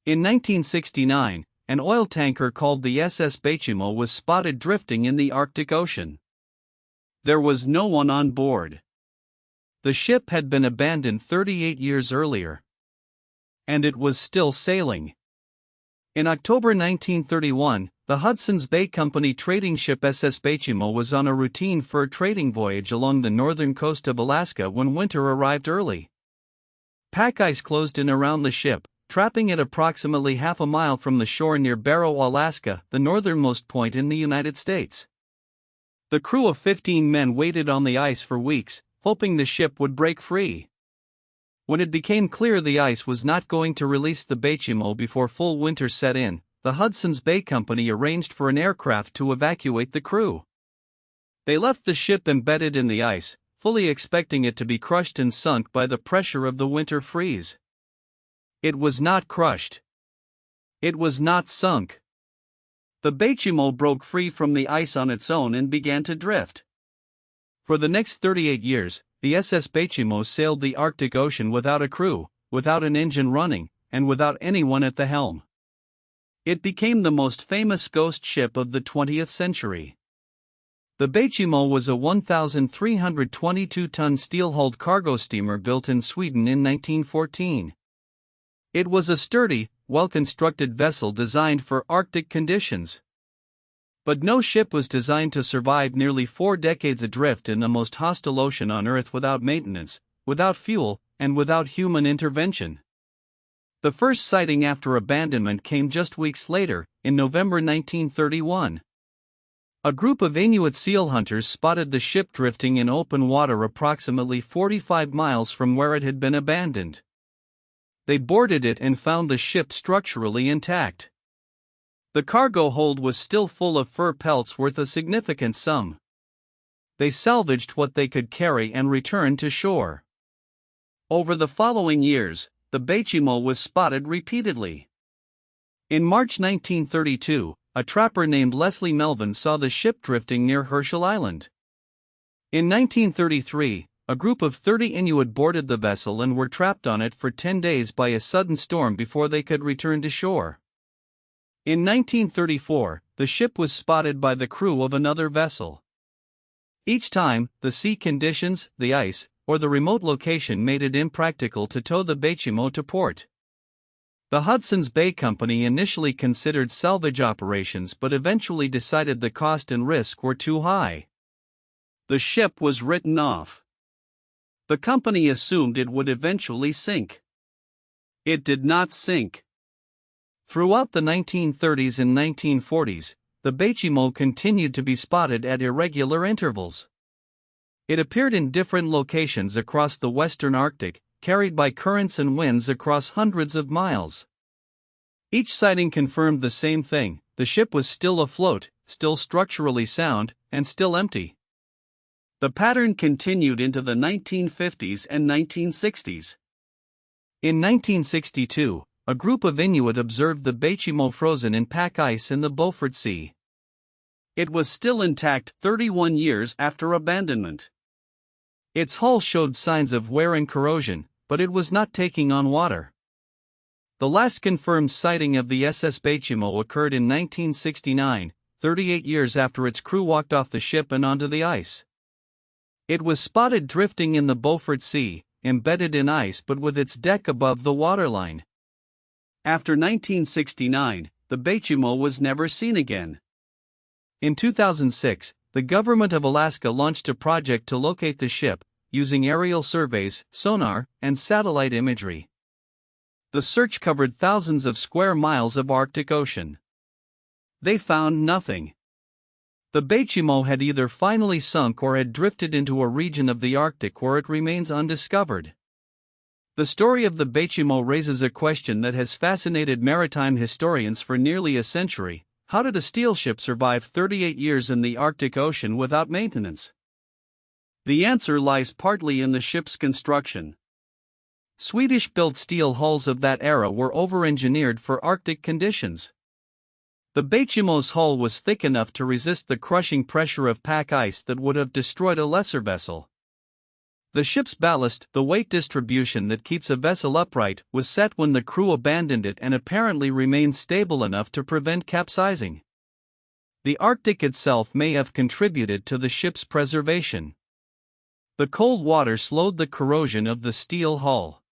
In 1969, an oil tanker called the SS Beichimo was spotted drifting in the Arctic Ocean. There was no one on board. The ship had been abandoned 38 years earlier. And it was still sailing. In October 1931, the Hudson's Bay Company trading ship SS Beichimo was on a routine fur trading voyage along the northern coast of Alaska when winter arrived early. Pack ice closed in around the ship, trapping it approximately half a mile from the shore near Barrow, Alaska, the northernmost point in the United States. The crew of 15 men waited on the ice for weeks, hoping the ship would break free. When it became clear the ice was not going to release the Beichimo before full winter set in, the Hudson's Bay Company arranged for an aircraft to evacuate the crew. They left the ship embedded in the ice, fully expecting it to be crushed and sunk by the pressure of the winter freeze. It was not crushed. It was not sunk. The Beichimo broke free from the ice on its own and began to drift. For the next 38 years, the SS Beichimo sailed the Arctic Ocean without a crew, without an engine running, and without anyone at the helm. It became the most famous ghost ship of the 20th century. The Beichimo was a 1,322-ton steel-hulled cargo steamer built in Sweden in 1914. It was a sturdy, well-constructed vessel designed for Arctic conditions. But no ship was designed to survive nearly 4 decades adrift in the most hostile ocean on Earth without maintenance, without fuel, and without human intervention. The first sighting after abandonment came just weeks later, in November 1931. A group of Inuit seal hunters spotted the ship drifting in open water approximately 45 miles from where it had been abandoned. They boarded it and found the ship structurally intact. The cargo hold was still full of fur pelts worth a significant sum. They salvaged what they could carry and returned to shore. Over the following years, the Beichimo was spotted repeatedly. In March 1932, a trapper named Leslie Melvin saw the ship drifting near Herschel Island. In 1933, a group of 30 Inuit boarded the vessel and were trapped on it for 10 days by a sudden storm before they could return to shore. In 1934, the ship was spotted by the crew of another vessel. Each time, the sea conditions, the ice, or the remote location made it impractical to tow the Beichimo to port. The Hudson's Bay Company initially considered salvage operations but eventually decided the cost and risk were too high. The ship was written off. The company assumed it would eventually sink. It did not sink. Throughout the 1930s and 1940s, the Beichimo continued to be spotted at irregular intervals. It appeared in different locations across the western Arctic, carried by currents and winds across hundreds of miles. Each sighting confirmed the same thing: the ship was still afloat, still structurally sound, and still empty. The pattern continued into the 1950s and 1960s. In 1962, a group of Inuit observed the Beichimo frozen in pack ice in the Beaufort Sea. It was still intact 31 years after abandonment. Its hull showed signs of wear and corrosion, but it was not taking on water. The last confirmed sighting of the SS Beichimo occurred in 1969, 38 years after its crew walked off the ship and onto the ice. It was spotted drifting in the Beaufort Sea, embedded in ice but with its deck above the waterline. After 1969, the Beichimo was never seen again. In 2006, the government of Alaska launched a project to locate the ship, using aerial surveys, sonar, and satellite imagery. The search covered thousands of square miles of Arctic Ocean. They found nothing. The Beichimo had either finally sunk or had drifted into a region of the Arctic where it remains undiscovered. The story of the Beichimo raises a question that has fascinated maritime historians for nearly a century: how did a steel ship survive 38 years in the Arctic Ocean without maintenance? The answer lies partly in the ship's construction. Swedish-built steel hulls of that era were over-engineered for Arctic conditions. The Beichimo's hull was thick enough to resist the crushing pressure of pack ice that would have destroyed a lesser vessel. The ship's ballast, the weight distribution that keeps a vessel upright, was set when the crew abandoned it and apparently remained stable enough to prevent capsizing. The Arctic itself may have contributed to the ship's preservation. The cold water slowed the corrosion of the steel hull.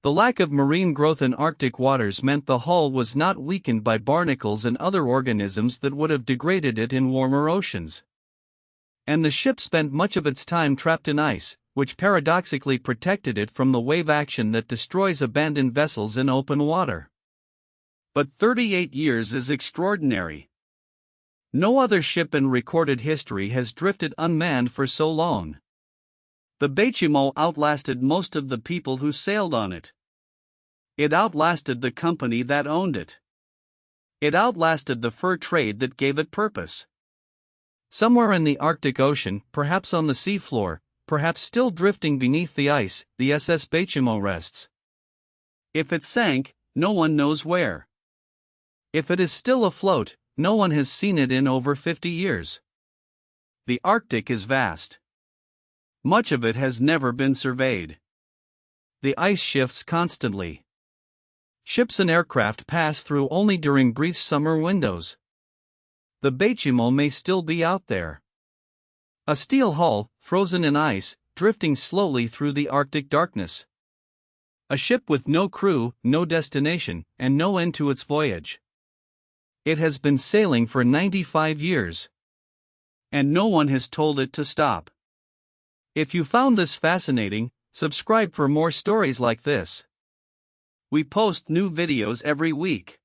The lack of marine growth in Arctic waters meant the hull was not weakened by barnacles and other organisms that would have degraded it in warmer oceans. And the ship spent much of its time trapped in ice, which paradoxically protected it from the wave action that destroys abandoned vessels in open water. But 38 years is extraordinary. No other ship in recorded history has drifted unmanned for so long. The Bachimo outlasted most of the people who sailed on it. It outlasted the company that owned it. It outlasted the fur trade that gave it purpose. Somewhere in the Arctic Ocean, perhaps on the seafloor, perhaps still drifting beneath the ice, the SS Bachimo rests. If it sank, no one knows where. If it is still afloat, no one has seen it in over 50 years. The Arctic is vast. Much of it has never been surveyed. The ice shifts constantly. Ships and aircraft pass through only during brief summer windows. The Bachimo may still be out there. A steel hull, frozen in ice, drifting slowly through the Arctic darkness. A ship with no crew, no destination, and no end to its voyage. It has been sailing for 95 years. And no one has told it to stop. If you found this fascinating, subscribe for more stories like this. We post new videos every week.